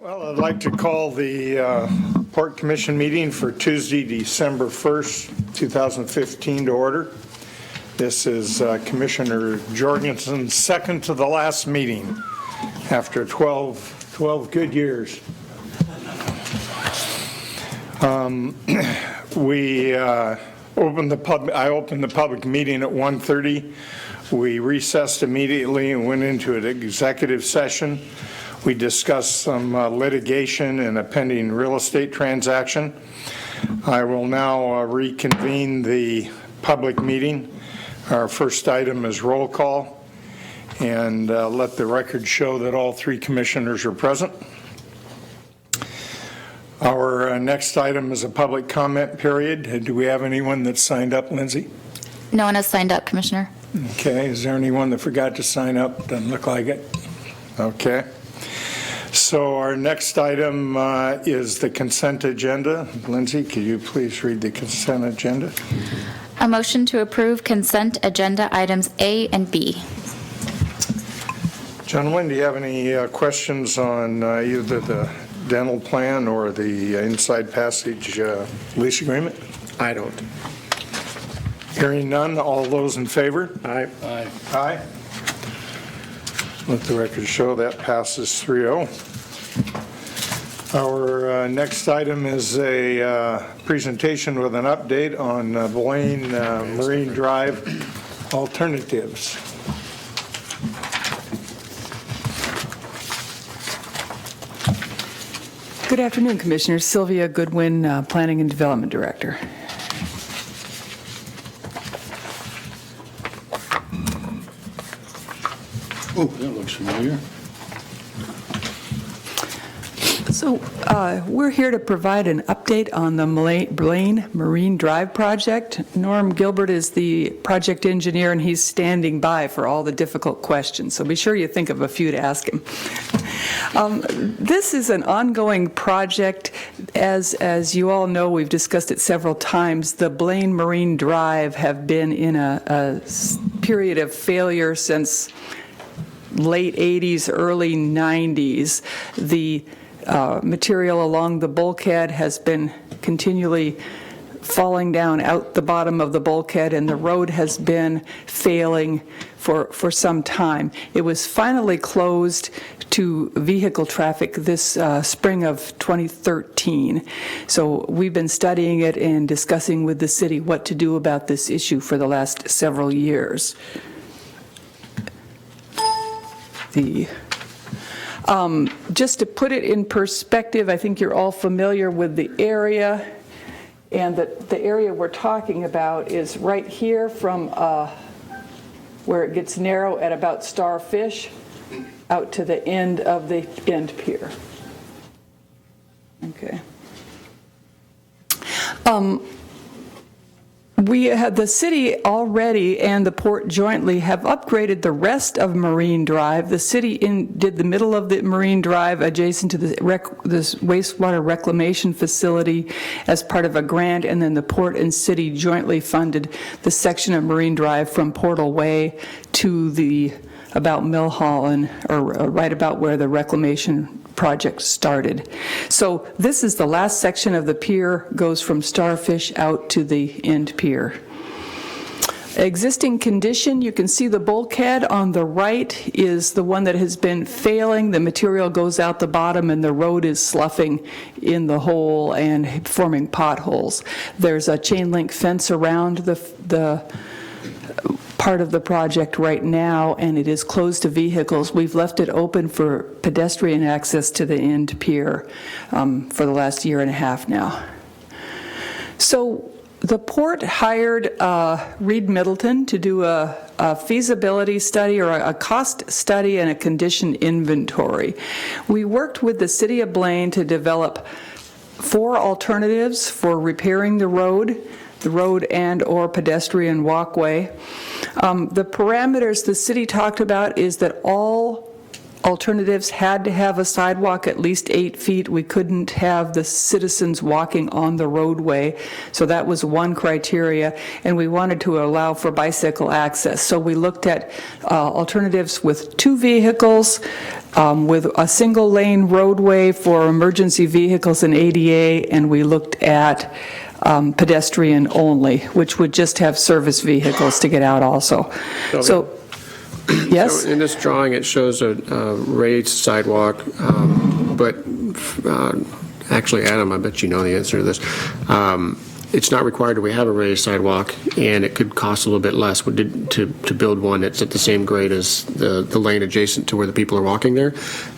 Well, I'd like to call the Port Commission meeting for Tuesday, December 1st, 2015 to order. This is Commissioner Jorgensen's second to the last meeting after 12 good years. I opened the public meeting at 1:30. We recessed immediately and went into an executive session. We discussed some litigation and a pending real estate transaction. I will now reconvene the public meeting. Our first item is roll call, and let the record show that all three commissioners are present. Our next item is a public comment period. Do we have anyone that signed up, Lindsay? No one has signed up, Commissioner. Okay, is there anyone that forgot to sign up? Doesn't look like it. Okay. So our next item is the consent agenda. Lindsay, could you please read the consent agenda? A motion to approve consent agenda items A and B. Gentlemen, do you have any questions on either the dental plan or the inside passage lease agreement? I don't. Hearing none, all those in favor? Aye. Aye. Aye. Let the record show that passes 3-0. Our next item is a presentation with an update on Bellingham Marine Drive alternatives. Good afternoon, Commissioners. Sylvia Goodwin, Planning and Development Director. Oh, that looks familiar. So we're here to provide an update on the Bellingham Marine Drive project. Norm Gilbert is the project engineer, and he's standing by for all the difficult questions, so be sure you think of a few to ask him. This is an ongoing project. As you all know, we've discussed it several times. The Bellingham Marine Drive have been in a period of failure since late 80s, early 90s. The material along the bulkhead has been continually falling down out the bottom of the bulkhead, and the road has been failing for some time. It was finally closed to vehicle traffic this spring of 2013. So we've been studying it and discussing with the city what to do about this issue for the last several years. Just to put it in perspective, I think you're all familiar with the area, and that the area we're talking about is right here from where it gets narrow at about Starfish out to the end of the end pier. Okay. We had the city already and the port jointly have upgraded the rest of Marine Drive. The city did the middle of the Marine Drive adjacent to this wastewater reclamation facility as part of a grant, and then the port and city jointly funded the section of Marine Drive from Portal Way to about Mill Hall, or right about where the reclamation project started. So this is the last section of the pier, goes from Starfish out to the end pier. Existing condition, you can see the bulkhead on the right is the one that has been failing. The material goes out the bottom and the road is sloughing in the hole and forming potholes. There's a chain link fence around the part of the project right now, and it is closed to vehicles. We've left it open for pedestrian access to the end pier for the last year and a half now. So the port hired Reed Middleton to do a feasibility study, or a cost study, and a condition inventory. We worked with the city of Blaine to develop 4 alternatives for repairing the road and or pedestrian walkway. The parameters the city talked about is that all alternatives had to have a sidewalk at least 8 feet. We couldn't have the citizens walking on the roadway, so that was one criteria, and we wanted to allow for bicycle access. So we looked at alternatives with 2 vehicles, with a single-lane roadway for emergency vehicles and ADA, and we looked at pedestrian only, which would just have service vehicles to get out also. So, yes? So in this drawing, it shows a raised sidewalk, but actually, Adam, I bet you know the answer to this. It's not required that we have a raised sidewalk, and it could cost a little bit less to build one that's at the same grade as the lane adjacent to where the people are walking there.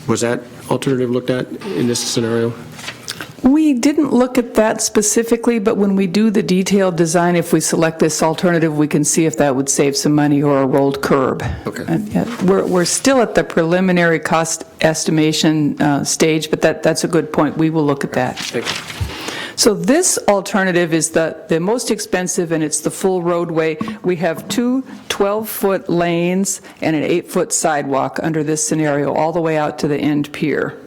Was that alternative looked at in this scenario? We didn't look at that specifically, but when we do the detailed design, if we select this alternative, we can see if that would save some money or a rolled curb. Okay. And, yeah, we're still at the preliminary cost estimation stage, but that's a good point. We will look at that. Thank you. So this alternative is the most expensive, and it's the full roadway. We have 2 12-foot lanes and an 8-foot sidewalk under this scenario, all the way out to the end pier.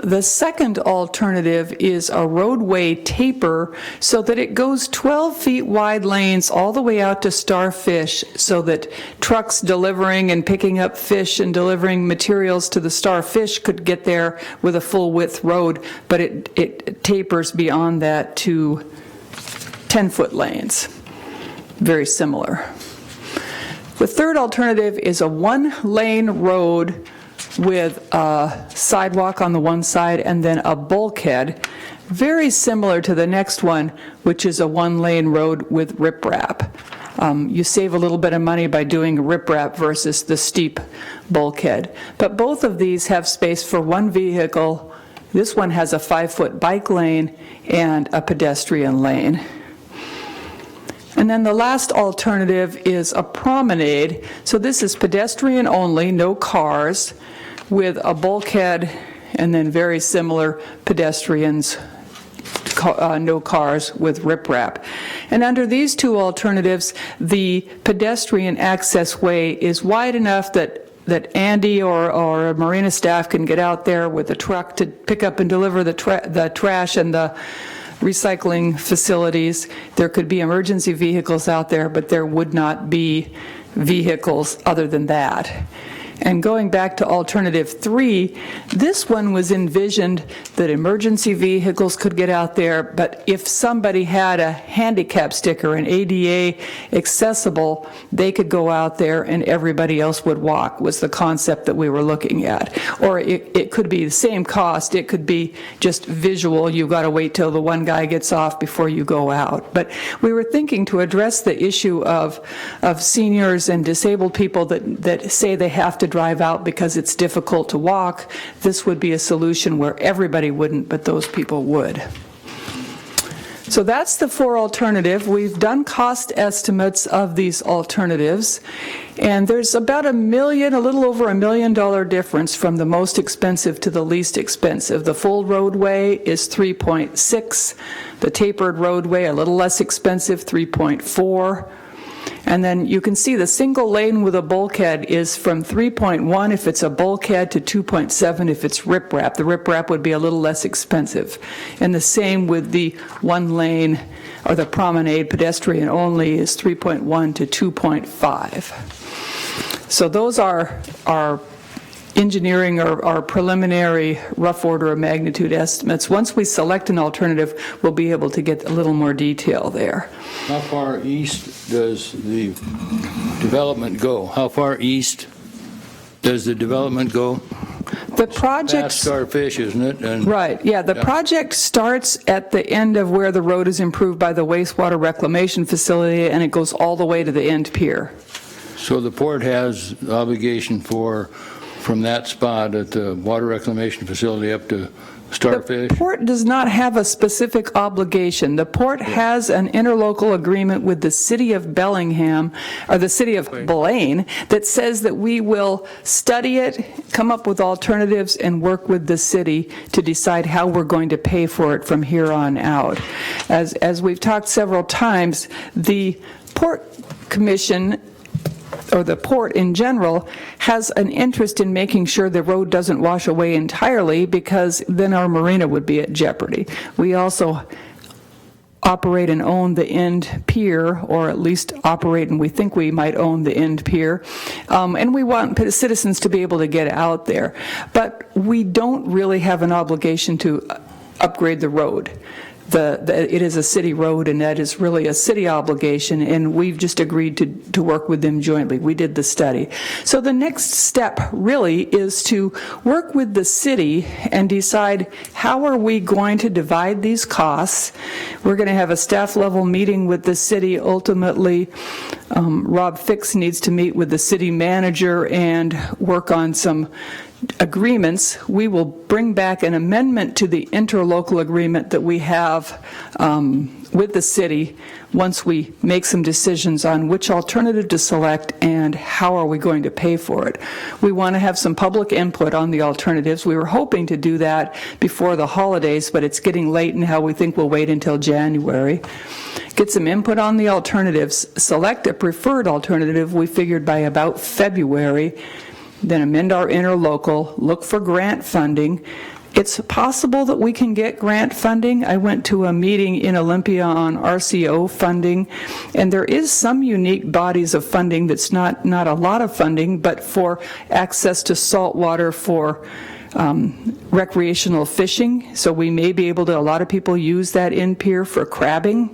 The second alternative is a roadway taper so that it goes 12 feet wide lanes all the way out to Starfish, so that trucks delivering and picking up fish and delivering materials to the Starfish could get there with a full width road, but it tapers beyond that to 10-foot lanes. Very similar. The third alternative is a 1-lane road with a sidewalk on the one side and then a bulkhead, very similar to the next one, which is a 1-lane road with riprap. You save a little bit of money by doing riprap versus the steep bulkhead. But both of these have space for 1 vehicle. This one has a 5-foot bike lane and a pedestrian lane. And then the last alternative is a promenade. So this is pedestrian only, no cars, with a bulkhead and then very similar pedestrians, no cars with riprap. And under these 2 alternatives, the pedestrian access way is wide enough that Andy or marina staff can get out there with a truck to pick up and deliver the trash and the recycling facilities. There could be emergency vehicles out there, but there would not be vehicles other than that. And going back to alternative 3, this one was envisioned that emergency vehicles could get out there, but if somebody had a handicap sticker, an ADA accessible, they could go out there and everybody else would walk, was the concept that we were looking at. Or it could be the same cost. It could be just visual. You've got to wait till the one guy gets off before you go out. But we were thinking to address the issue of seniors and disabled people that say they have to drive out because it's difficult to walk. This would be a solution where everybody wouldn't, but those people would. So that's the 4 alternative. We've done cost estimates of these alternatives, and there's about a little over $1 million difference from the most expensive to the least expensive. The full roadway is 3.6, the tapered roadway a little less expensive, 3.4. And then you can see the single lane with a bulkhead is from 3.1 if it's a bulkhead to 2.7 if it's riprap. The riprap would be a little less expensive. And the same with the 1 lane or the promenade pedestrian only is 3.1 to 2.5. So those are our engineering or our preliminary rough order of magnitude estimates. Once we select an alternative, we'll be able to get a little more detail there. How far east does the development go? How far east does the development go? The project... Past Starfish, isn't it? And Right, yeah, the project starts at the end of where the road is improved by the wastewater reclamation facility, and it goes all the way to the end pier. so the port has obligation from that spot at the water reclamation facility up to Starfish? The port does not have a specific obligation. The port has an interlocal agreement with the city of Bellingham, or the city of Blaine, that says that we will study it, come up with alternatives, and work with the city to decide how we're going to pay for it from here on out. As we've talked several times, the Port Commission or the port in general, has an interest in making sure the road doesn't wash away entirely, because then our marina would be at jeopardy. We also operate and own the end pier, or at least operate and we think we might own the end pier, and we want citizens to be able to get out there. But we don't really have an obligation to upgrade the road. It is a city road, and that is really a city obligation, and we've just agreed to work with them jointly. We did the study. So the next step really is to work with the city and decide how are we going to divide these costs. We're going to have a staff level meeting with the city. Ultimately, Rob Fix needs to meet with the city manager and work on some agreements. We will bring back an amendment to the interlocal agreement that we have with the city once we make some decisions on which alternative to select and how are we going to pay for it. We want to have some public input on the alternatives. We were hoping to do that before the holidays, but it's getting late, and how we think we'll wait until January. Get some input on the alternatives, select a preferred alternative, we figured by about February, then amend our interlocal, look for grant funding. It's possible that we can get grant funding. I went to a meeting in Olympia on RCO funding, and there is some unique bodies of funding that's not a lot of funding, but for access to salt water for recreational fishing, so we may be able to, a lot of people use that in pier for crabbing.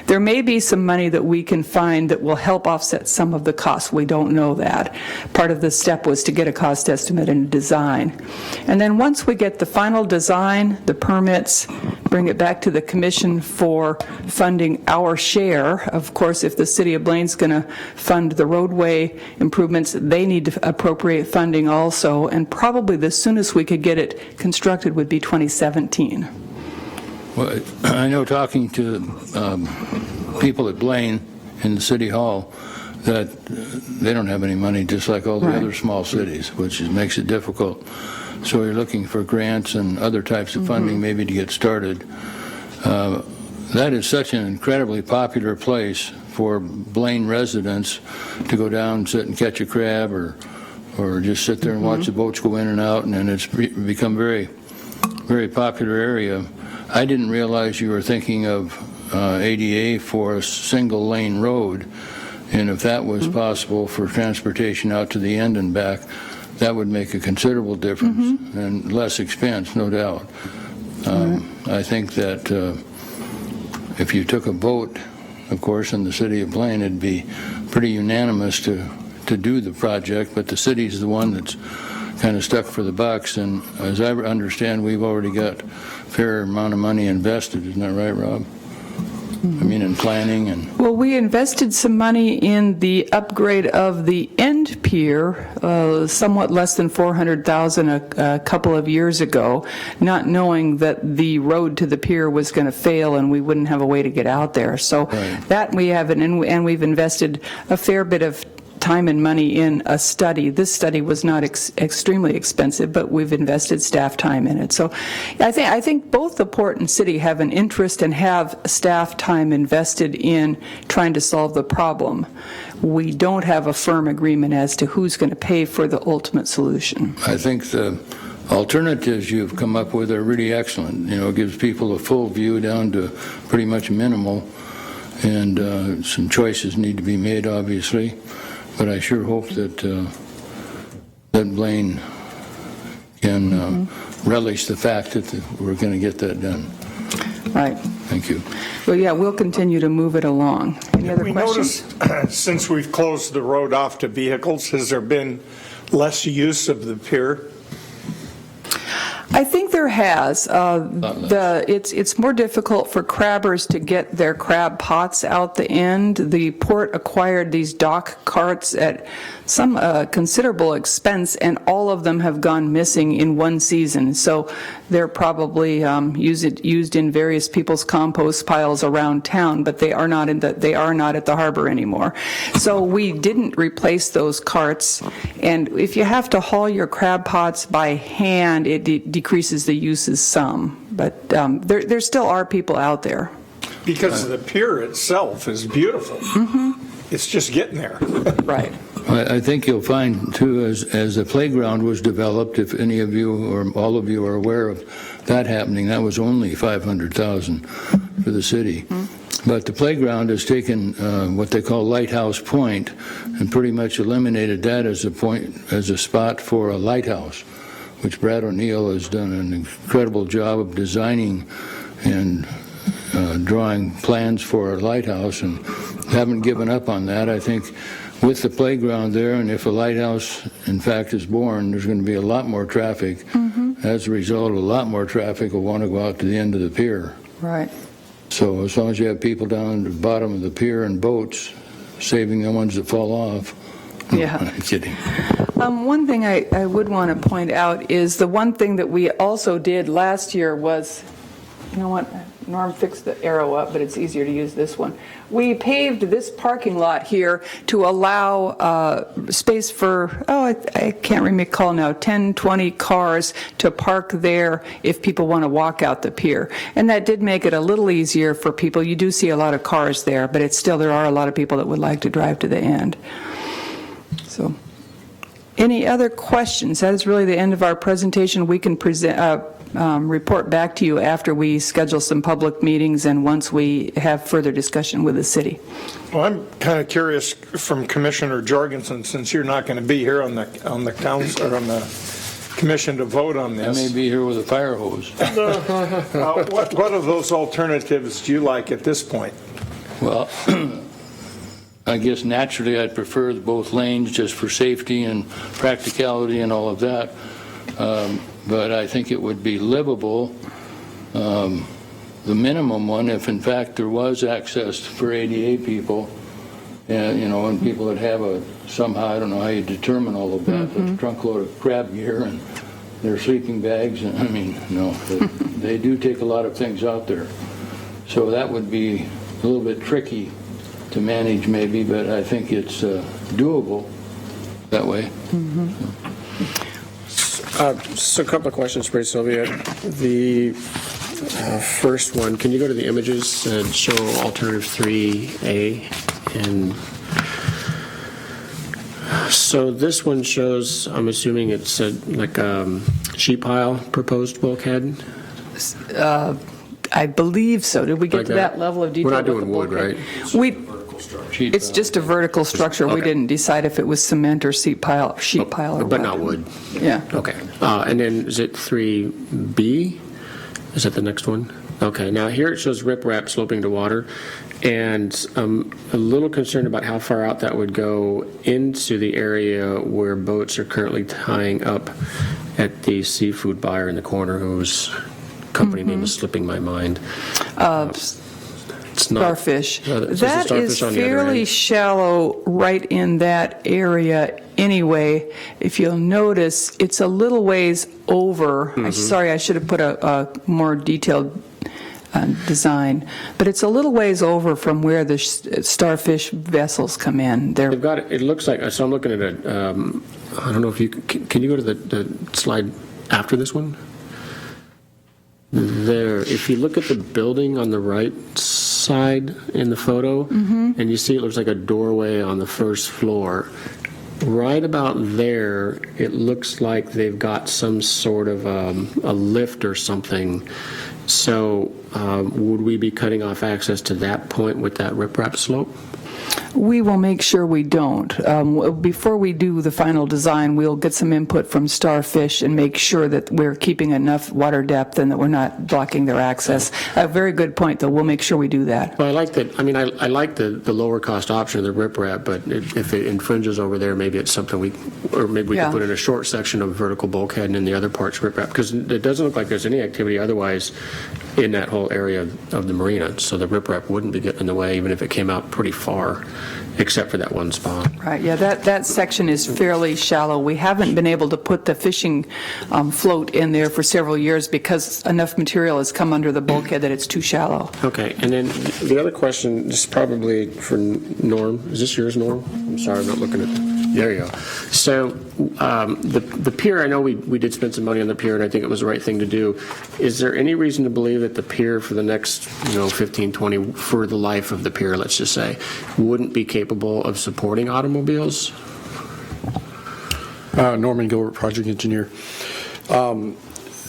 There may be some money that we can find that will help offset some of the costs. We don't know that. Part of the step was to get a cost estimate and a design. And then once we get the final design, the permits, bring it back to the commission for funding our share. Of course, if the city of Blaine's going to fund the roadway improvements, they need to appropriate funding also, and probably the soonest we could get it constructed would be 2017. Well, I know, talking to people at Blaine in the city hall, that they don't have any money, just like all the other small cities, which makes it difficult. So you're looking for grants and other types of funding maybe to get started. That is such an incredibly popular place for Blaine residents to go down, sit and catch a crab, or just sit there and watch the boats go in and out, and it's become very, very popular area. I didn't realize you were thinking of ADA for a single lane road, and if that was possible for transportation out to the end and back, that would make a considerable difference and less expense, no doubt. I think that if you took a vote, of course, in the city of Blaine, it'd be pretty unanimous to do the project, but the city's the one that's kind of stuck for the bucks, and as I understand, we've already got a fair amount of money invested. Isn't that right, Rob? I mean, in planning and... Well, we invested some money in the upgrade of the end pier, somewhat less than $400,000 a couple of years ago, not knowing that the road to the pier was going to fail and we wouldn't have a way to get out there. So that we have, and we've invested a fair bit of time and money in a study. This study was not extremely expensive, but we've invested staff time in it. So I think both the port and city have an interest and have staff time invested in trying to solve the problem. We don't have a firm agreement as to who's going to pay for the ultimate solution. I think the alternatives you've come up with are really excellent. You know, it gives people a full view down to pretty much minimal, and some choices need to be made, obviously. But I sure hope that that Blaine can relish the fact that we're going to get that done. Right. Thank you. Well, yeah, we'll continue to move it along. Any other We questions? noticed, since we've closed the road off to vehicles, has there been less use of the pier? I think there has. It's more difficult for crabbers to get their crab pots out the end. The port acquired these dock carts at some considerable expense, and all of them have gone missing in one season. So they're probably used in various people's compost piles around town, but they are not at the harbor anymore. So we didn't replace those carts, and if you have to haul your crab pots by hand, it decreases the uses some. But there still are people out there. Because the pier itself is beautiful. It's just getting there. Right. I think you'll find, too, as the playground was developed, if any of you or all of you are aware of that happening, that was only $500,000 for the city. But the playground has taken what they call Lighthouse Point and pretty much eliminated that as a spot for a lighthouse, which Brad O'Neill has done an incredible job of designing and drawing plans for a lighthouse, and haven't given up on that. I think with the playground there, and if a lighthouse, in fact, is born, there's going to be a lot more traffic. As a result, a lot more traffic will want to go out to the end of the pier. Right. So as long as you have people down at the bottom of the pier in boats, saving the ones that fall off. Yeah. I'm kidding. One thing I would want to point out is the one thing that we also did last year was, you know what, Norm fixed the arrow up, but it's easier to use this one. We paved this parking lot here to allow space for, I can't recall now, 10, 20 cars to park there if people want to walk out the pier. And that did make it a little easier for people. You do see a lot of cars there, but it's still, there are a lot of people that would like to drive to the end. So, any other questions? That is really the end of our presentation. We can report back to you after we schedule some public meetings and once we have further discussion with the city. Well, I'm kind of curious from Commissioner Jorgensen, since you're not going to be here on the council or on the commission to vote on I this. may be here with a fire hose. What of those alternatives do you like at this point? Well, I guess naturally I'd prefer both lanes just for safety and practicality and all of that. But I think it would be livable, the minimum one, if in fact there was access for ADA people, and people that have somehow, I don't know how you determine all of that, a trunk load of crab gear and their sleeping bags, and they do take a lot of things out there. So that would be a little bit tricky to manage maybe, but I think it's doable that way. So a couple of questions for you, Sylvia. The first one, can you go to the images and show alternative 3A? And so this one shows, I'm assuming it's like a sheet pile proposed bulkhead? I believe so. Did we get Like to that level of detail? We're not with the doing wood, bulkhead? right? It's just a vertical structure. We Okay. didn't decide if it was cement or sheet pile or But what. not wood. Yeah. Okay. And then is it 3B? Is that the next one? Okay. Now here it shows riprap sloping to water, and I'm a little concerned about how far out that would go into the area where boats are currently tying up at the seafood buyer in the corner, whose company name is slipping my mind. It's not Starfish. There's a That starfish is on the other fairly end. shallow right in that area anyway. If you'll notice, it's a little ways over. I'm sorry, I should have put a more detailed design, but it's a little ways over from where the starfish vessels come in. They're They've got, it looks like, so I'm looking at it, I don't know if you, can you go to the slide after this one? There, if you look at the building on the right side in the photo, and you see it looks like a doorway on the first floor, right about there, it looks like they've got some sort of a lift or something. So would we be cutting off access to that point with that riprap slope? We will make sure we don't. Before we do the final design, we'll get some input from Starfish and make sure that we're keeping enough water depth and that we're not blocking their access. A very good point, though. We'll make sure we do that. Well, I like that. I mean, I like the lower cost option of the riprap, but if it infringes over there, maybe it's something maybe we Yeah. could put in a short section of vertical bulkhead and in the other parts riprap, because it doesn't look like there's any activity otherwise in that whole area of the marina. So the riprap wouldn't be getting in the way, even if it came out pretty far, except for that one spot. Right, yeah, that section is fairly shallow. We haven't been able to put the fishing float in there for several years because enough material has come under the bulkhead that it's too shallow. Okay, and then the other question is probably for Norm. Is this yours, Norm? I'm sorry, I'm not looking at. There you go. So the pier, I know we did spend some money on the pier, and I think it was the right thing to do. Is there any reason to believe that the pier for the next, 15, 20, for the life of the pier, let's just say, wouldn't be capable of supporting automobiles? Norman Gilbert, project engineer.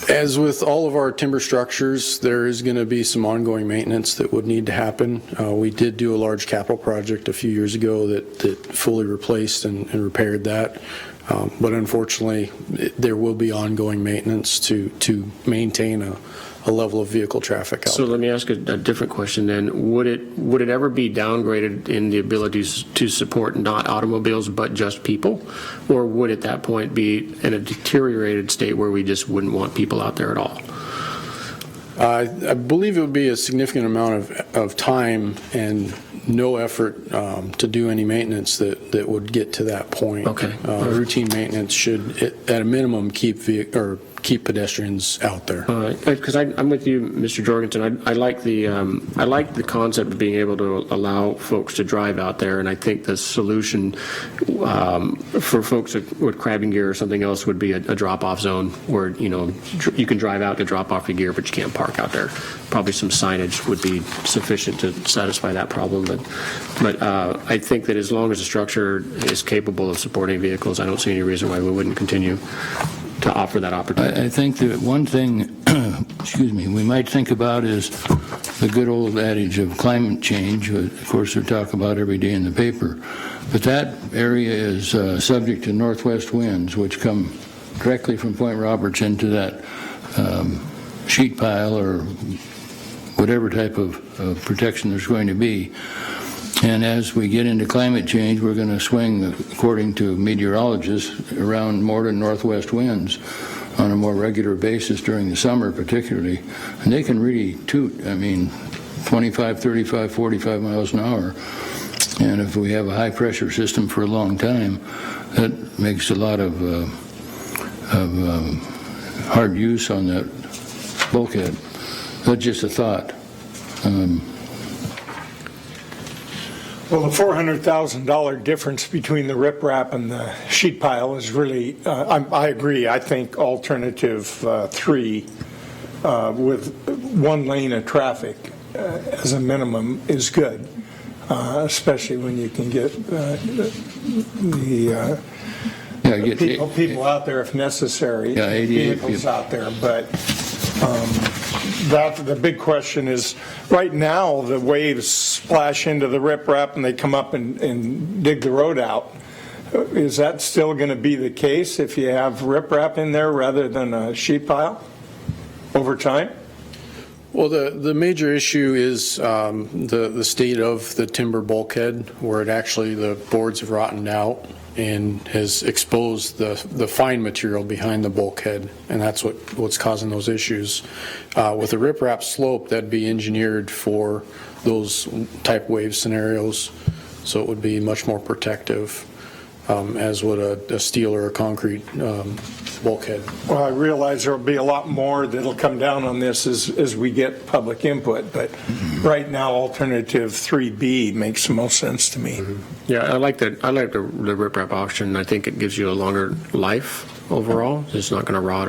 As with all of our timber structures, there is going to be some ongoing maintenance that would need to happen. We did do a large capital project a few years ago that fully replaced and repaired that. But unfortunately, there will be ongoing maintenance to maintain a level of vehicle traffic out So there. let me ask a different question then. Would it ever be downgraded in the abilities to support not automobiles but just people? Or would at that point be in a deteriorated state where we just wouldn't want people out there at all? I believe it would be a significant amount of time and no effort to do any maintenance that would get to that point. Okay. Routine maintenance should, at a minimum, keep pedestrians out there. All right, because I'm with you, Mr. Jorgensen. I like the concept of being able to allow folks to drive out there, and I think the solution for folks with crabbing gear or something else would be a drop-off zone where you can drive out to drop off your gear, but you can't park out there. Probably some signage would be sufficient to satisfy that problem, but I think that as long as the structure is capable of supporting vehicles, I don't see any reason why we wouldn't continue to offer that opportunity. I think that one thing, excuse me, we might think about is the good old adage of climate change. Of course, we talk about every day in the paper. But that area is subject to northwest winds, which come directly from Point Roberts into that sheet pile or whatever type of protection there's going to be. And as we get into climate change, we're going to swing, according to meteorologists, around more to northwest winds on a more regular basis during the summer particularly. And they can really toot, 25, 35, 45 miles an hour. And if we have a high-pressure system for a long time, that makes a lot of hard use on that bulkhead. That's just a thought. Well, the $400,000 difference between the riprap and the sheet pile is really, I agree. I think alternative 3 with one lane of traffic as a minimum is good, especially when you can get people out there if necessary, vehicles out there. But the big question is, right now, the waves splash into the riprap and they come up and dig the road out. Is that still going to be the case if you have riprap in there rather than a sheet pile over time? Well, the major issue is the state of the timber bulkhead, where the boards have rotted out and has exposed the fine material behind the bulkhead, and that's what's causing those issues. With a riprap slope, that'd be engineered for those type wave scenarios, so it would be much more protective, as would a steel or a concrete bulkhead. Well, I realize there'll be a lot more that'll come down on this as we get public input, but right now, alternative 3B makes the most sense to me. Yeah, I like the riprap option. I think it gives you a longer life overall. It's not going to rot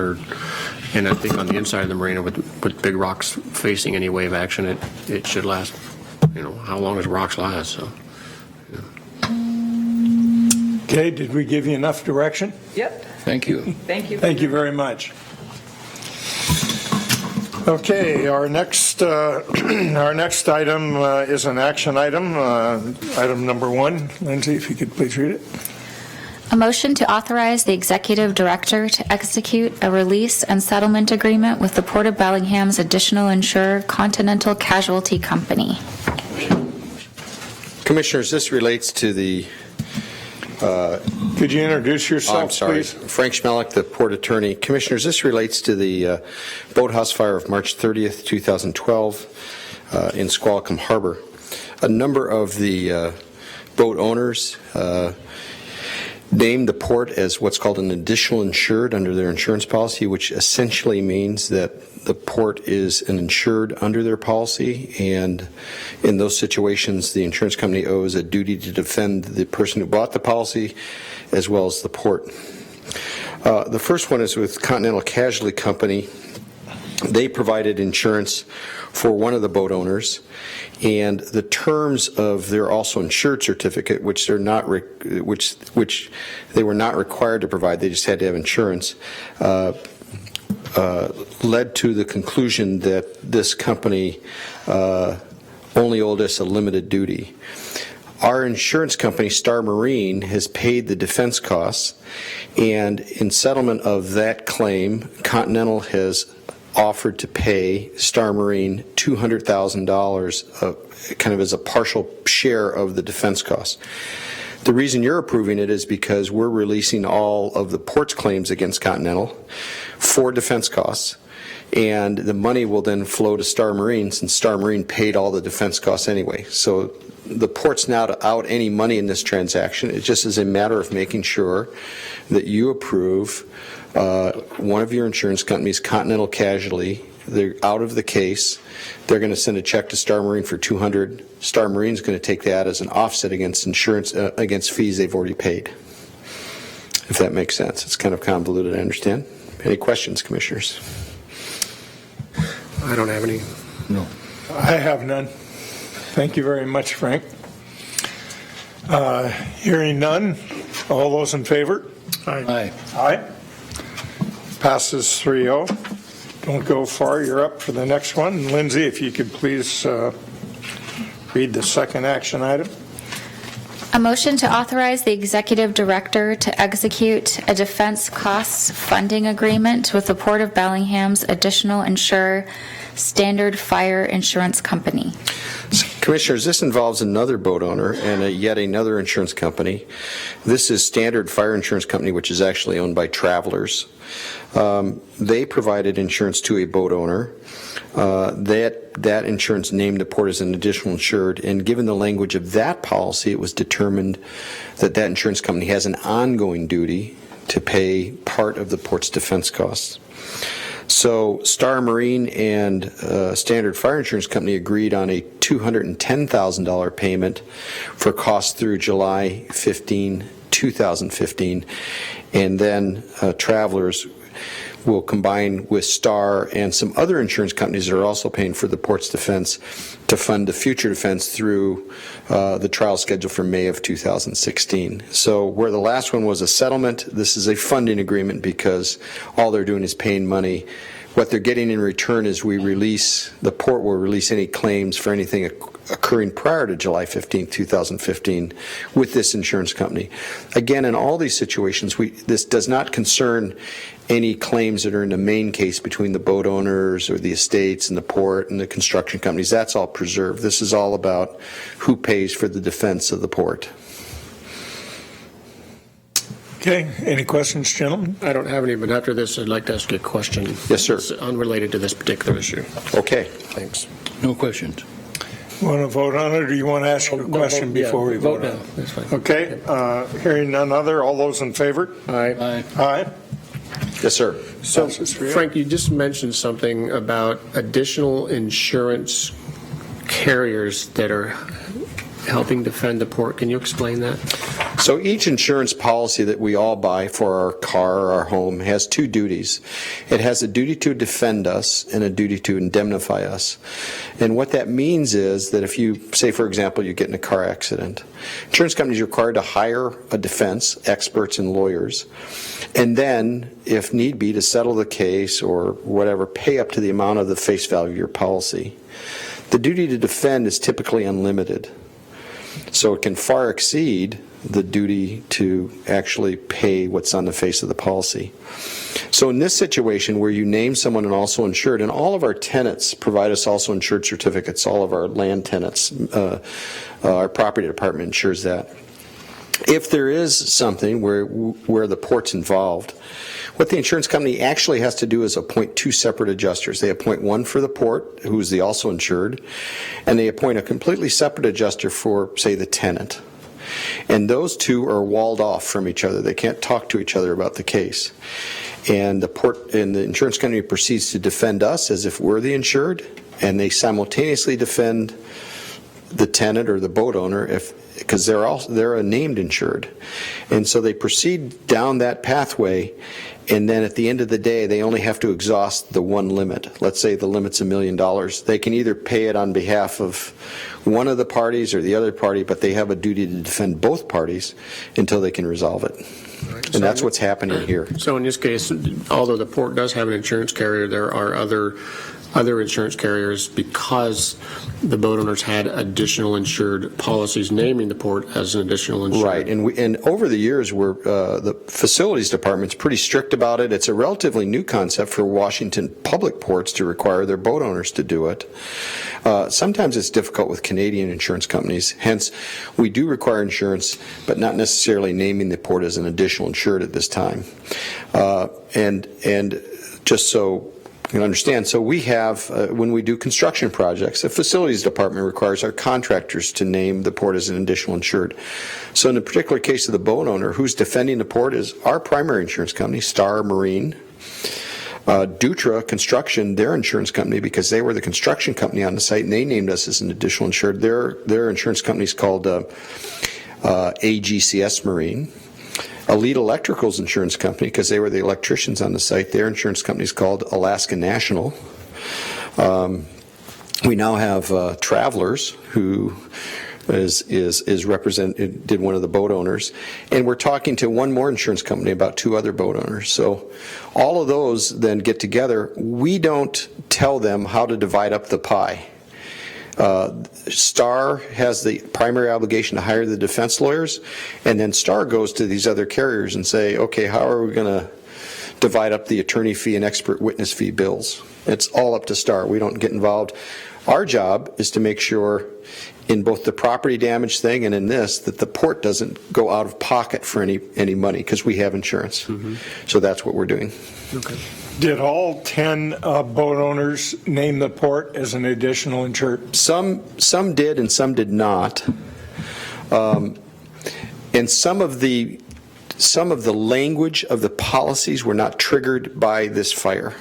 and I think on the inside of the marina with big rocks facing any wave action, it should last, how long does rocks last? So. Okay, did we give you enough direction? Yep. Thank you. Thank you. Thank you very much. Okay, our next item is an action item, item number 1. Lindsay, if you could please read it. A motion to authorize the executive director to execute a release and settlement agreement with the Port of Bellingham's additional insurer, Continental Casualty Company. Commissioners, this relates to the Could you introduce yourself, I'm sorry. please? Frank Schmelik, the Port Attorney. Commissioners, this relates to the boathouse fire of March 30th, 2012 in Squalicum Harbor. A number of the boat owners named the port as what's called an additional insured under their insurance policy, which essentially means that the port is an insured under their policy, and in those situations, the insurance company owes a duty to defend the person who bought the policy as well as the port. The first one is with Continental Casualty Company. They provided insurance for one of the boat owners, and the terms of their also insured certificate, which they're not which they were not required to provide, they just had to have insurance, led to the conclusion that this company only owed us a limited duty. Our insurance company, Star Marine, has paid the defense costs, and in settlement of that claim, Continental has offered to pay Star Marine $200,000 kind of as a partial share of the defense costs. The reason you're approving it is because we're releasing all of the port's claims against Continental for defense costs, and the money will then flow to Star Marine since Star Marine paid all the defense costs anyway. So the port's not out any money in this transaction. It just is a matter of making sure that you approve one of your insurance companies, Continental Casualty. They're out of the case. They're going to send a check to Star Marine for $200,000. Star Marine's going to take that as an offset against insurance against fees they've already paid. If that makes sense. It's kind of convoluted, I understand. Any questions, commissioners? I don't have any. No. I have none. Thank you very much, Frank. Hearing none, all those in favor? Aye. Aye. Passes 3-0. Don't go far, you're up for the next one. Lindsay, if you could please read the second action item. A motion to authorize the executive director to execute a defense costs funding agreement with the Port of Bellingham's additional insurer, Standard Fire Insurance Company. Commissioners, this involves another boat owner and yet another insurance company. This is Standard Fire Insurance Company, which is actually owned by Travelers. They provided insurance to a boat owner. That insurance named the port as an additional insured, and given the language of that policy, it was determined that that insurance company has an ongoing duty to pay part of the port's defense costs. So Star Marine and Standard Fire Insurance Company agreed on a $210,000 payment for costs through July 15, 2015, and then Travelers will combine with Star and some other insurance companies that are also paying for the port's defense to fund the future defense through the trial schedule for May of 2016. So where the last one was a settlement, this is a funding agreement because all they're doing is paying money. What they're getting in return is the port will release any claims for anything occurring prior to July 15, 2015 with this insurance company. Again, in all these situations, this does not concern any claims that are in the main case between the boat owners or the estates and the port and the construction companies. That's all preserved. This is all about who pays for the defense of the port. Okay, any questions, gentlemen? I don't have any, but after this, I'd like to ask you a question. Yes, sir. It's unrelated to this particular issue. Okay. Thanks. No questions. Want to vote on it, or do you want to ask a question before we vote on now. it? That's fine. Okay, hearing none other, all those in favor? Aye. Aye. Aye. Yes, sir. So, Passes 3-0. Frank, you just mentioned something about additional insurance carriers that are helping defend the port. Can you explain that? So each insurance policy that we all buy for our car or our home has two duties. It has a duty to defend us and a duty to indemnify us. And what that means is that if you, say for example, you get in a car accident, insurance companies are required to hire a defense, experts and lawyers, and then, if need be, to settle the case or whatever, pay up to the amount of the face value of your policy. The duty to defend is typically unlimited. So it can far exceed the duty to actually pay what's on the face of the policy. So in this situation where you name someone and also insured, and all of our tenants provide us also insured certificates, all of our land tenants, our property department insures that. If there is something where the port's involved, what the insurance company actually has to do is appoint two separate adjusters. They appoint one for the port, who is the also insured, and they appoint a completely separate adjuster for, say, the tenant. And those two are walled off from each other. They can't talk to each other about the case. And the port and the insurance company proceeds to defend us as if we're the insured, and they simultaneously defend the tenant or the boat owner if because they're a named insured. And so they proceed down that pathway, and then at the end of the day, they only have to exhaust the one limit. Let's say the limit's $1 million. They can either pay it on behalf of one of the parties or the other party, but they have a duty to defend both parties until they can resolve it. And that's what's happening here. So in this case, although the port does have an insurance carrier, there are other insurance carriers because the boat owners had additional insured policies naming the port as an additional insured. Right, and over the years, the facilities department's pretty strict about it. It's a relatively new concept for Washington public ports to require their boat owners to do it. Sometimes it's difficult with Canadian insurance companies. Hence, we do require insurance, but not necessarily naming the port as an additional insured at this time. And just so you can understand, so we have, when we do construction projects, the facilities department requires our contractors to name the port as an additional insured. So in the particular case of the boat owner, who's defending the port is our primary insurance company, Star Marine. Dutra Construction, their insurance company, because they were the construction company on the site, and they named us as an additional insured. Their insurance company is called AGCS Marine. Elite Electrical's insurance company, because they were the electricians on the site, their insurance company is called Alaska National. We now have Travelers, who did one of the boat owners, and we're talking to one more insurance company about 2 other boat owners. So all of those then get together. We don't tell them how to divide up the pie. Star has the primary obligation to hire the defense lawyers, and then Star goes to these other carriers and say, okay, how are we going to divide up the attorney fee and expert witness fee bills? It's all up to Star. We don't get involved. Our job is to make sure in both the property damage thing and in this that the port doesn't go out of pocket for any money, because we have insurance. Mm-hmm. So that's what we're doing. Okay. Did all 10 boat owners name the port as an additional insured? Some did and some did not. And some of the language of the policies were not triggered by this fire.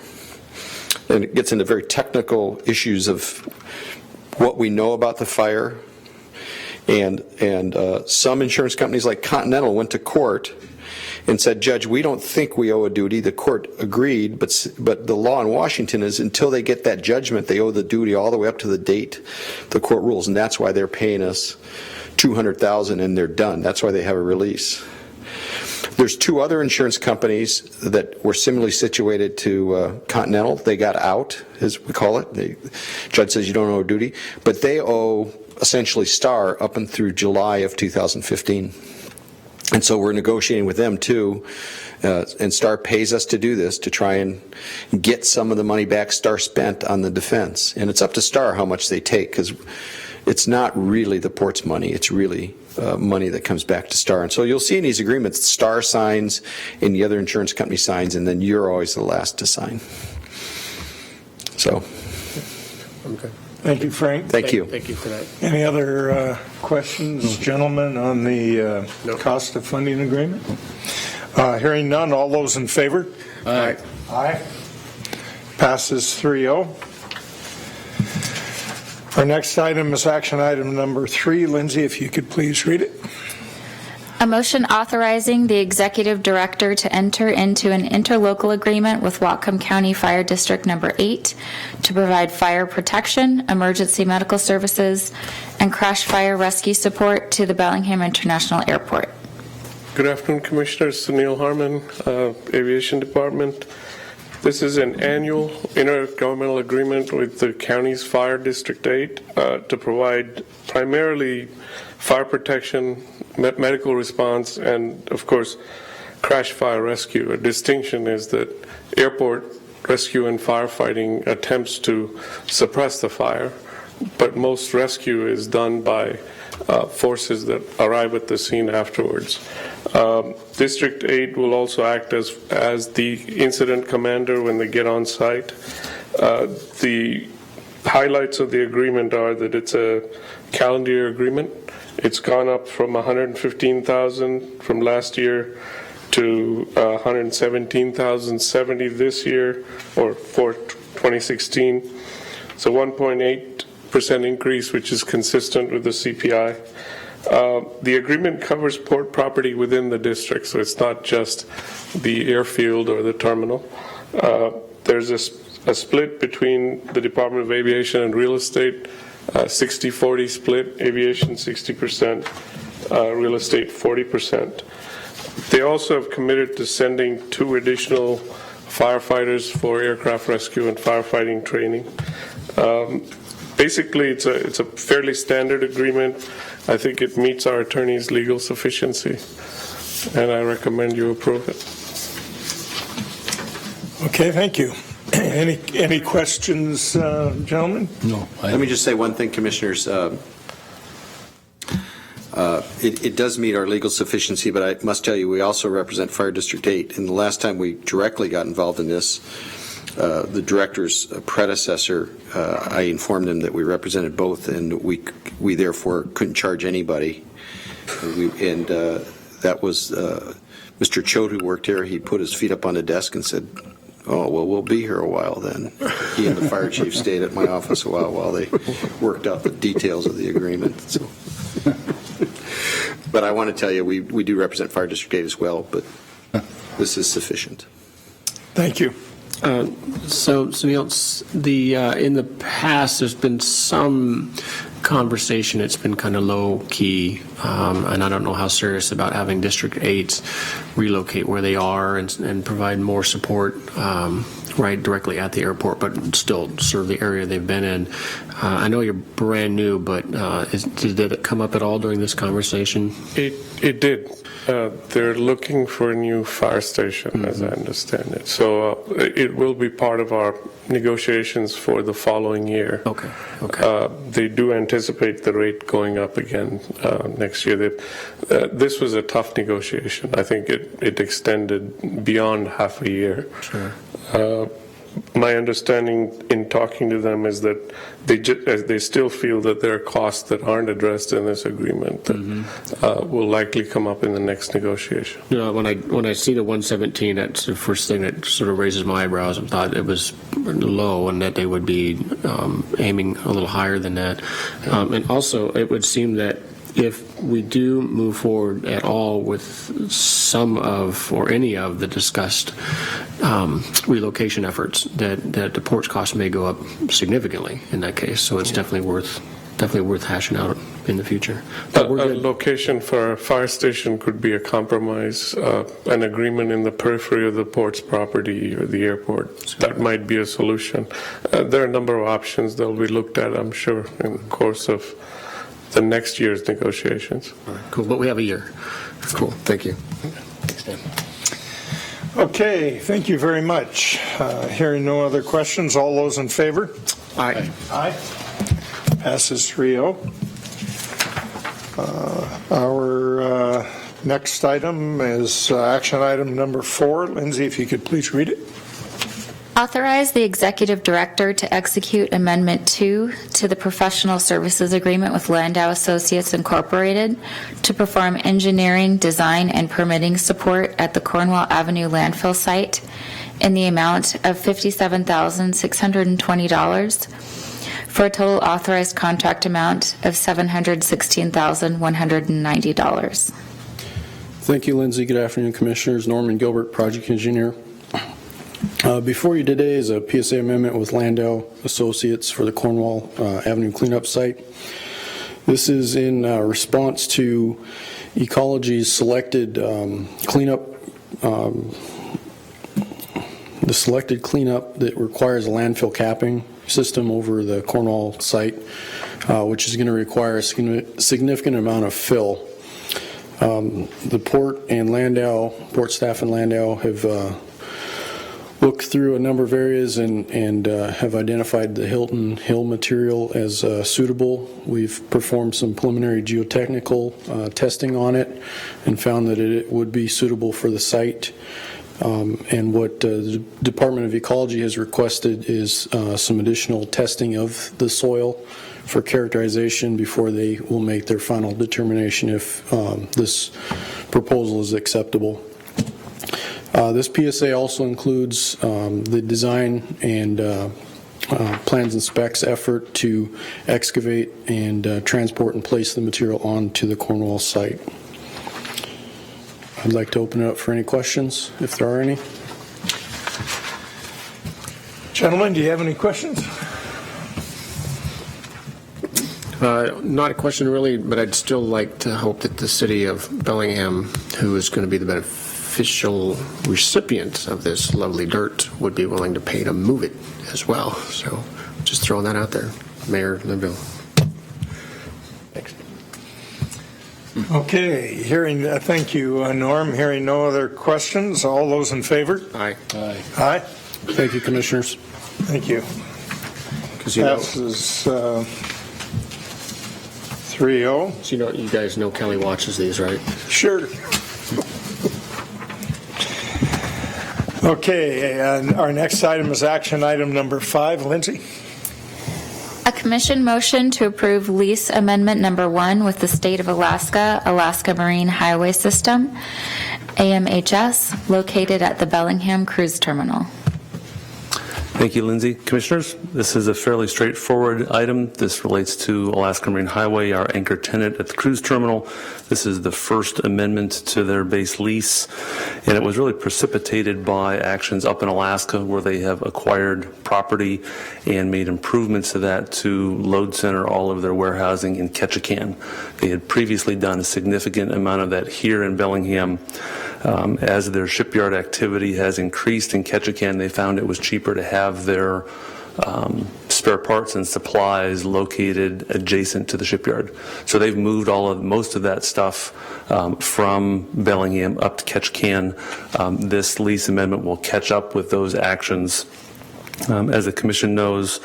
And it gets into very technical issues of what we know about the fire. And some insurance companies like Continental went to court and said, Judge, we don't think we owe a duty. The court agreed, but the law in Washington is until they get that judgment, they owe the duty all the way up to the date the court rules, and that's why they're paying us $200,000 and they're done. That's why they have a release. There's 2 other insurance companies that were similarly situated to Continental. They got out, as we call it. The judge says you don't owe a duty, but they owe essentially Star up and through July of 2015. And so we're negotiating with them too, and Star pays us to do this, to try and get some of the money back Star spent on the defense. And it's up to Star how much they take, because it's not really the port's money, it's really money that comes back to Star. And so you'll see in these agreements, Star signs and the other insurance company signs, and then you're always the last to sign. So. Okay. Thank you, Frank. Thank you. Thank you for that. Any other questions, gentlemen, on the cost of funding agreement? Hearing none, all those in favor? Aye. Aye. Passes 3-0. Our next item is action item number 3. Lindsay, if you could please read it. A motion authorizing the executive director to enter into an interlocal agreement with Whatcom County Fire District Number 8 to provide fire protection, emergency medical services, and crash fire rescue support to the Bellingham International Airport. Good afternoon, Commissioners. Sunil Harman, Aviation Department. This is an annual intergovernmental agreement with the county's Fire District 8 to provide primarily fire protection, medical response, and, of course, crash fire rescue. A distinction is that airport rescue and firefighting attempts to suppress the fire, but most rescue is done by forces that arrive at the scene afterwards. District 8 will also act as the incident commander when they get on site. The highlights of the agreement are that it's a calendar year agreement. It's gone up from $115,000 from last year to $117,070 this year, or for 2016. It's a 1.8% increase, which is consistent with the CPI. The agreement covers port property within the district, so it's not just the airfield or the terminal. There's a split between the Department of Aviation and real estate, 60-40 split, aviation 60%, real estate 40%. They also have committed to sending 2 additional firefighters for aircraft rescue and firefighting training. Basically, it's a fairly standard agreement. I think it meets our attorney's legal sufficiency, and I recommend you approve it. Okay, thank you. Any questions, gentlemen? No. Let me just say one thing, Commissioners. It does meet our legal sufficiency, but I must tell you, we also represent Fire District 8. And the last time we directly got involved in this, the director's predecessor, I informed him that we represented both, and we therefore couldn't charge anybody. That was Mr. Choate, who worked here. He put his feet up on the desk and said, "Oh, well, we'll be here a while then." He and the fire chief stayed at my office a while they worked out the details of the agreement. So. But I want to tell you, we do represent Fire District 8 as well, but this is sufficient. Thank you. So, Sunil, in the past, there's been some conversation. It's been kind of low key, and I don't know how serious about having District 8s relocate where they are and provide more support right directly at the airport, but still serve the area they've been in. I know you're brand new, but did it come up at all during this conversation? It did. They're looking for a new fire station, as I understand it. So it will be part of our negotiations for the following year. Okay. They do anticipate the rate going up again next year. This was a tough negotiation. I think it extended beyond half a year. Sure. My understanding in talking to them is that they still feel that there are costs that aren't addressed in this agreement that will likely come up in the next negotiation. You know, when I see the 117, that's the first thing that sort of raises my eyebrows. I thought it was low and that they would be aiming a little higher than that. And also, it would seem that if we do move forward at all with some of or any of the discussed relocation efforts, that the port's cost may go up significantly in that case. So it's definitely worth hashing out in the future. A location for a fire station could be a compromise, an agreement in the periphery of the port's property or the airport. That might be a solution. There are a number of options that will be looked at, I'm sure, in the course of the next year's negotiations. All right, cool, but we have a year. Cool, thank you. Thanks, Dan. Okay, thank you very much. Hearing no other questions, all those in favor? Aye. Aye. Passes 3-0. Our next item is action item number 4. Lindsay, if you could please read it. Authorize the executive director to execute Amendment 2 to the professional services agreement with Landau Associates Incorporated to perform engineering, design, and permitting support at the Cornwall Avenue landfill site in the amount of $57,620 for a total authorized contract amount of $716,190. Thank you, Lindsay. Good afternoon, Commissioners. Norman Gilbert, Project Engineer. Before you today is a PSA amendment with Landau Associates for the Cornwall Avenue cleanup site. This is in response to Ecology's selected cleanup, the selected cleanup that requires a landfill capping system over the Cornwall site, which is going to require a significant amount of fill. The port and Landau, port staff and Landau have looked through a number of areas and have identified the Hilton Hill material as suitable. We've performed some preliminary geotechnical testing on it and found that it would be suitable for the site. And what the Department of Ecology has requested is some additional testing of the soil for characterization before they will make their final determination if this proposal is acceptable. This PSA also includes the design and plans and specs effort to excavate and transport and place the material onto the Cornwall site. I'd like to open it up for any questions, if there are any. Gentlemen, do you have any questions? Not a question really, but I'd still like to hope that the city of Bellingham, who is going to be the beneficial recipient of this lovely dirt, would be willing to pay to move it as well. So just throwing that out there. Mayor Linville. Thanks. Okay, thank you, Norm. Hearing no other questions, all those in favor? Aye. Aye. Thank you, Commissioners. Thank you. Because you know, Passes 3-0. so you guys know Kelly watches these, right? Sure. Okay, and our next item is action item number 5. Lindsay? A commission motion to approve lease amendment number 1 with the State of Alaska, Alaska Marine Highway System, AMHS, located at the Bellingham Cruise Terminal. Thank you, Lindsay. Commissioners, this is a fairly straightforward item. This relates to Alaska Marine Highway, our anchor tenant at the cruise terminal. This is the first amendment to their base lease, and it was really precipitated by actions up in Alaska where they have acquired property and made improvements to that to load center all of their warehousing in Ketchikan. They had previously done a significant amount of that here in Bellingham. As their shipyard activity has increased in Ketchikan, they found it was cheaper to have their spare parts and supplies located adjacent to the shipyard. So they've moved most of that stuff from Bellingham up to Ketchikan. This lease amendment will catch up with those actions. As the Commission knows,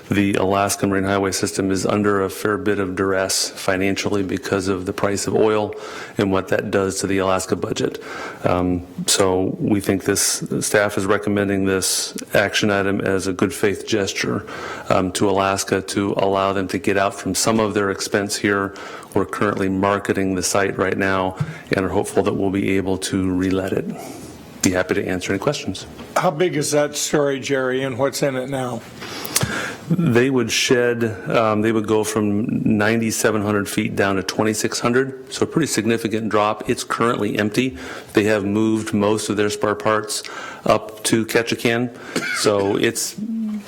the Alaska Marine Highway System is under a fair bit of duress financially because of the price of oil and what that does to the Alaska budget. So we think staff is recommending this action item as a good faith gesture to Alaska to allow them to get out from some of their expense here. We're currently marketing the site right now and are hopeful that we'll be able to relet it. Be happy to answer any questions. How big is that storage area and what's in it now? They would they would go from 9,700 feet down to 2,600, so a pretty significant drop. It's currently empty. They have moved most of their spare parts up to Ketchikan, so it's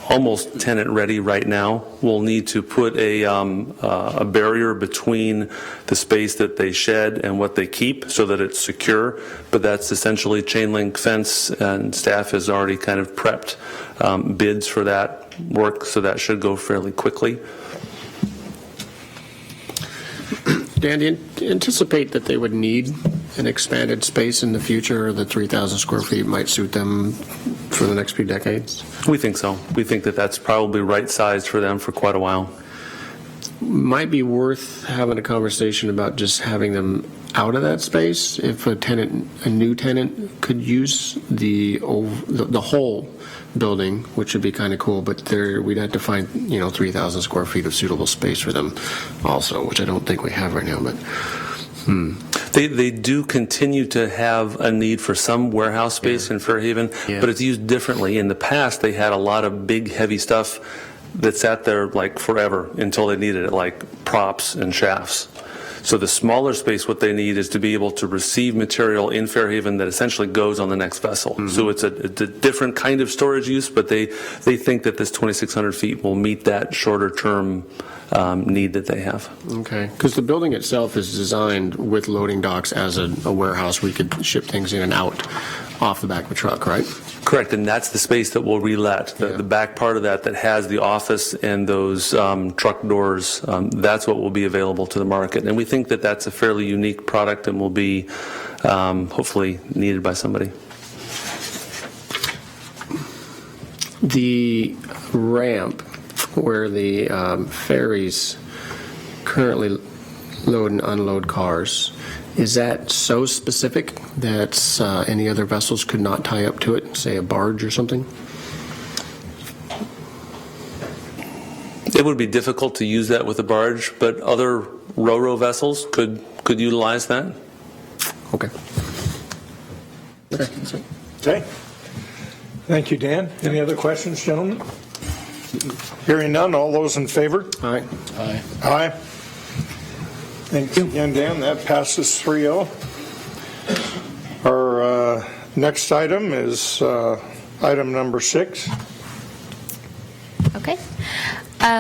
almost tenant ready right now. We'll need to put a barrier between the space that they shed and what they keep so that it's secure, but that's essentially chain link fence, and staff has already kind of prepped bids for that work, so that should go fairly quickly. Dan, do you anticipate that they would need an expanded space in the future, or the 3,000 square feet might suit them for the next few decades? We think so. We think that that's probably right sized for them for quite a while. Might be worth having a conversation about just having them out of that space if a new tenant could use the whole building, which would be kind of cool, but we'd have to find 3,000 square feet of suitable space for them also, which I don't think we have right now. But They do continue to have a need for some warehouse space in Fairhaven, but it's used differently. In the past, they had a lot of big, heavy stuff that sat there like forever until they needed it, like props and shafts. So the smaller space, what they need is to be able to receive material in Fairhaven that essentially goes on the next vessel. Mm-hmm. So it's a different kind of storage use, but they think that this 2,600 feet will meet that shorter term need that they have. Okay, because the building itself is designed with loading docks as a warehouse where you could ship things in and out off the back of a truck, right? Correct, and that's the space that we'll relet. The back part of that has the office and those truck doors, that's what will be available to the market. And we think that that's a fairly unique product and will be hopefully needed by somebody. The ramp where the ferries currently load and unload cars, is that so specific that any other vessels could not tie up to it, say a barge or something? It would be difficult to use that with a barge, but other ro-ro vessels could utilize that. Okay. Okay. Thank you, Dan. Any other questions, gentlemen? Hearing none, all those in favor? All right. Aye. Aye. Thanks again, Dan. That passes 3-0. Our next item is item number 6. Okay.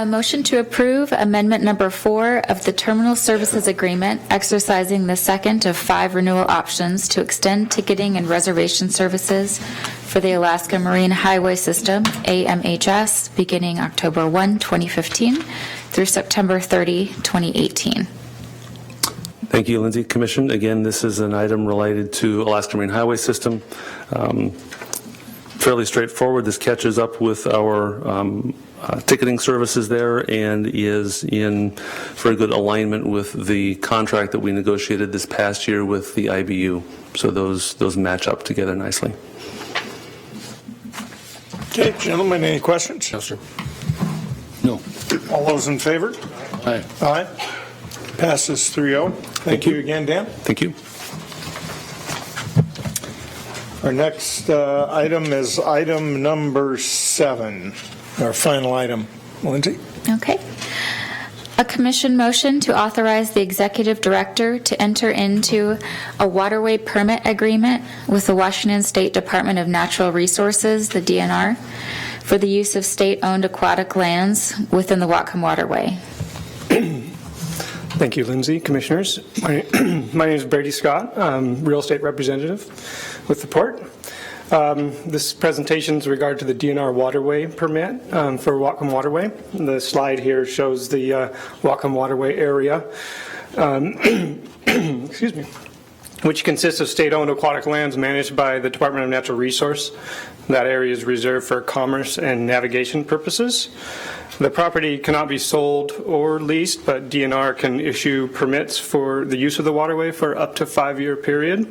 Motion to approve amendment number 4 of the Terminal Services Agreement, exercising the second of 5 renewal options to extend ticketing and reservation services for the Alaska Marine Highway System, AMHS, beginning October 1, 2015 through September 30, 2018. Thank you, Lindsay. Commission, again, this is an item related to Alaska Marine Highway System. Fairly straightforward. This catches up with our ticketing services there and is in very good alignment with the contract that we negotiated this past year with the IBU. So those match up together nicely. Okay, gentlemen, any questions? No, sir. No. All those in favor? Aye. Aye. Passes 3-0. Thank you again, Dan. Thank you. Our next item is item number 7, our final item. Lindsay? Okay. A commission motion to authorize the executive director to enter into a waterway permit agreement with the Washington State Department of Natural Resources, the DNR, for the use of state-owned aquatic lands within the Whatcom Waterway. Thank you, Lindsay. Commissioners, my name is Brady Scott. I'm real estate representative with the port. This presentation is in regard to the DNR waterway permit for Whatcom Waterway. The slide here shows the Whatcom Waterway area, excuse me, which consists of state-owned aquatic lands managed by the Department of Natural Resource. That area is reserved for commerce and navigation purposes. The property cannot be sold or leased, but DNR can issue permits for the use of the waterway for up to a 5-year period.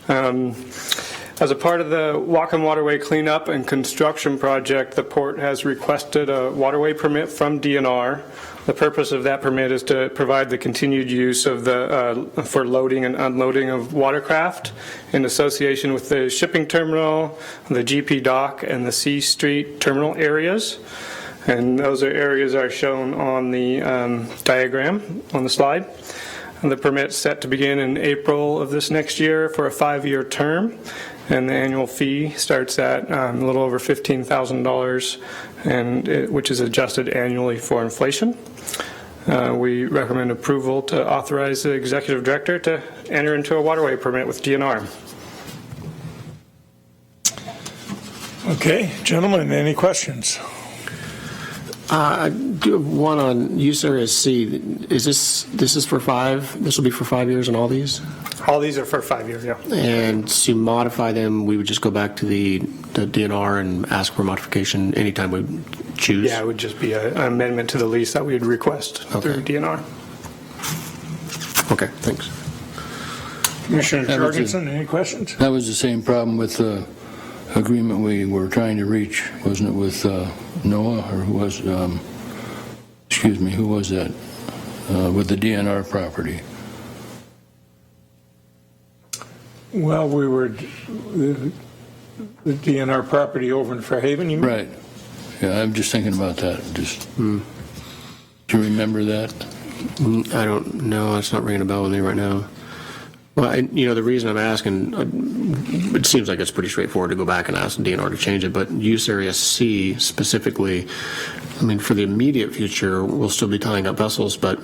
As a part of the Whatcom Waterway cleanup and construction project, the port has requested a waterway permit from DNR. The purpose of that permit is to provide the continued use of for loading and unloading of watercraft in association with the shipping terminal, the GP dock, and the C Street terminal areas. And those areas are shown on the diagram on the slide. And the permit's set to begin in April of this next year for a 5-year term. And the annual fee starts at a little over $15,000, and which is adjusted annually for inflation. We recommend approval to authorize the executive director to enter into a waterway permit with DNR. Okay, gentlemen, any questions? I do have one on use area C. This is for 5? This will be for 5 years on all these? All these are for 5 years, yeah. And to modify them, we would just go back to the DNR and ask for modification anytime we choose? Yeah, it would just be an amendment to the lease that we would request through DNR. Okay, thanks. Commissioner That was Jorgensen, any questions? That was the same problem with the agreement we were trying to reach, wasn't it, with NOAA, or who was, excuse me, who was that? With the DNR property. Well, we were, the DNR property over in Fairhaven, you mean? Right. Yeah, I'm just thinking about that. Just, do you remember that? I don't know. It's not ringing a bell with me right now. Well, the reason I'm asking, it seems like it's pretty straightforward to go back and ask DNR to change it, but use area C specifically, I mean, for the immediate future, we'll still be tying up vessels, but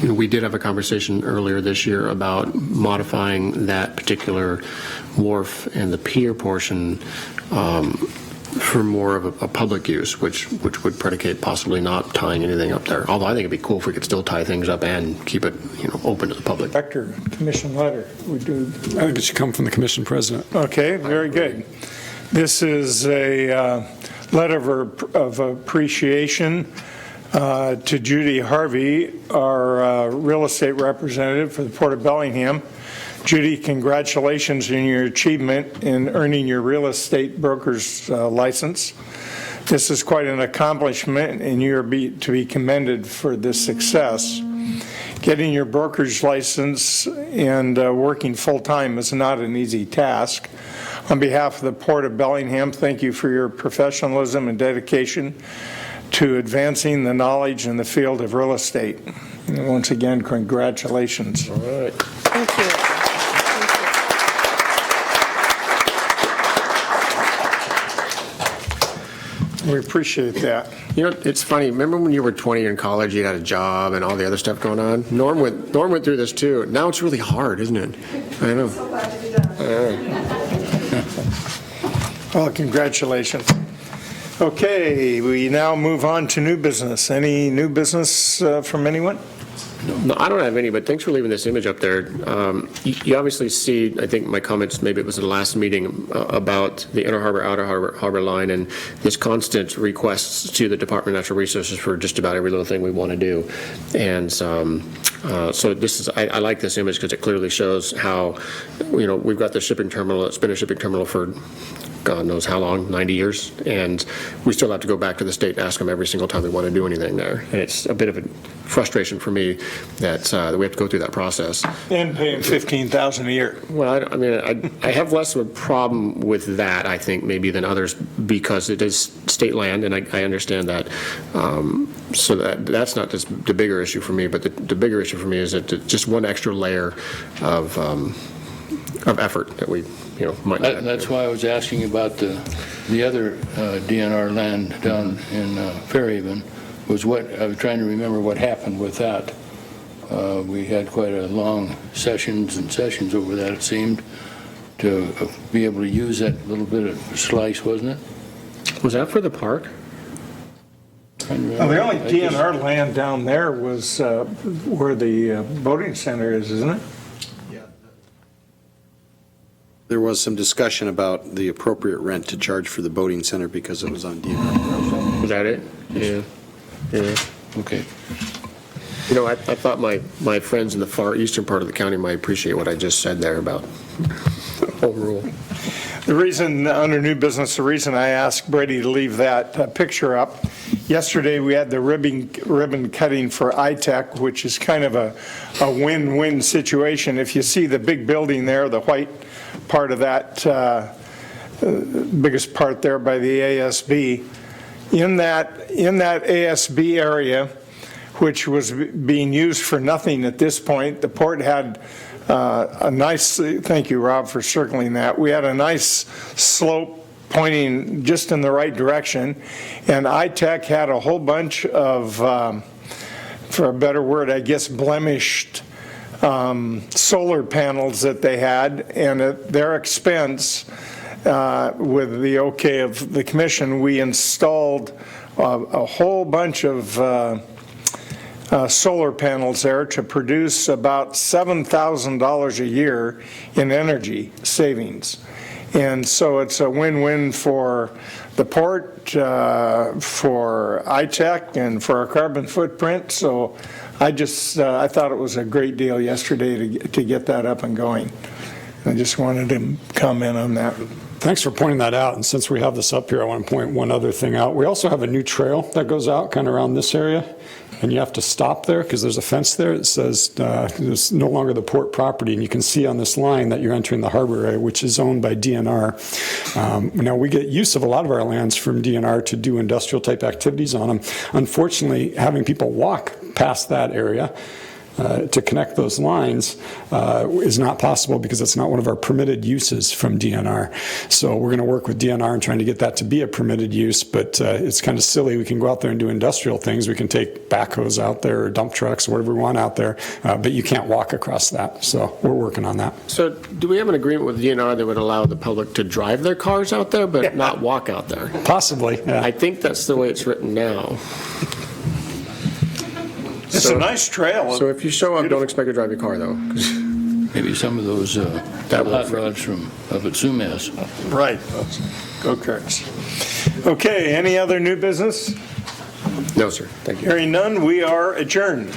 we did have a conversation earlier this year about modifying that particular wharf and the pier portion for more of a public use, which would predicate possibly not tying anything up there. Although I think it'd be cool if we could still tie things up and keep it, open to the public. Director, commission letter. We do. I think it should come from the commission president. Okay, very good. This is a letter of appreciation to Judy Harvey, our real estate representative for the Port of Bellingham. Judy, congratulations on your achievement in earning your real estate broker's license. This is quite an accomplishment, and you are to be commended for this success. Getting your brokerage license and working full-time is not an easy task. On behalf of the Port of Bellingham, thank you for your professionalism and dedication to advancing the knowledge in the field of real estate. And once again, congratulations. All right. Thank you. We appreciate that. You know, it's funny. Remember when you were 20 in college, you had a job and all the other stuff going on? Norm went through this too. Now it's really hard, isn't it? I know. Well, congratulations. Okay, we now move on to new business. Any new business from anyone? No, I don't have any, but thanks for leaving this image up there. You obviously see, I think my comments, maybe it was in the last meeting, about the inner harbor, outer harbor line, and this constant requests to the Department of Natural Resources for just about every little thing we want to do. And so this is, I like this image because it clearly shows how, we've got the shipping terminal. It's been a shipping terminal for God knows how long, 90 years, and we still have to go back to the state and ask them every single time we want to do anything there. And it's a bit of a frustration for me that we have to go through that process. And paying $15,000 a year. Well, I have less of a problem with that, I think, maybe than others, because it is state land, and I understand that. So that's not the bigger issue for me, but the bigger issue for me is that just one extra layer of effort that we might not. That's why I was asking about the other DNR land down in Fairhaven. I was trying to remember what happened with that. We had quite a long sessions over that, it seemed, to be able to use that little bit of slice, wasn't it? Was that for the park? Well, the only DNR land down there was where the boating center is, isn't it? There was some discussion about the appropriate rent to charge for the boating center because it was on DNR. Was that it? Yeah. Okay. I thought my friends in the far eastern part of the county might appreciate what I just said there about home rule. The reason, under new business, the reason I asked Brady to leave that picture up, yesterday we had the ribbon cutting for ITEC, which is kind of a win-win situation. If you see the big building there, the white part of that, biggest part there by the ASB, in that ASB area, which was being used for nothing at this point, the port had a nice, thank you, Rob, for circling that. We had a nice slope pointing just in the right direction, and ITEC had a whole bunch of, for a better word, I guess, blemished solar panels that they had, and at their expense, with the okay of the commission, we installed a whole bunch of solar panels there to produce about $7,000 a year in energy savings. And so it's a win-win for the port, for ITEC, and for our carbon footprint. So I thought it was a great deal yesterday to get that up and going. I just wanted to comment on that. Thanks for pointing that out. And since we have this up here, I want to point one other thing out. We also have a new trail that goes out kind of around this area. And you have to stop there because there's a fence there that says it's no longer the port property. And you can see on this line that you're entering the harbor area, which is owned by DNR. Now, we get use of a lot of our lands from DNR to do industrial type activities on them. Unfortunately, having people walk past that area to connect those lines is not possible because it's not one of our permitted uses from DNR. So we're going to work with DNR and trying to get that to be a permitted use, but it's kind of silly. We can go out there and do industrial things. We can take backhoes out there or dump trucks, whatever we want out there, but you can't walk across that. So we're working on that. So do we have an agreement with DNR that would allow the public to drive their cars out there but not walk out there? Possibly, yeah. I think that's the way it's written now. It's a nice trail. So if you show up, don't expect to drive your car, though. Maybe some of those hot rods from up at Sumas. Right. Go-karts. Okay, any other new business? No, sir. Thank you. Hearing none, we are adjourned.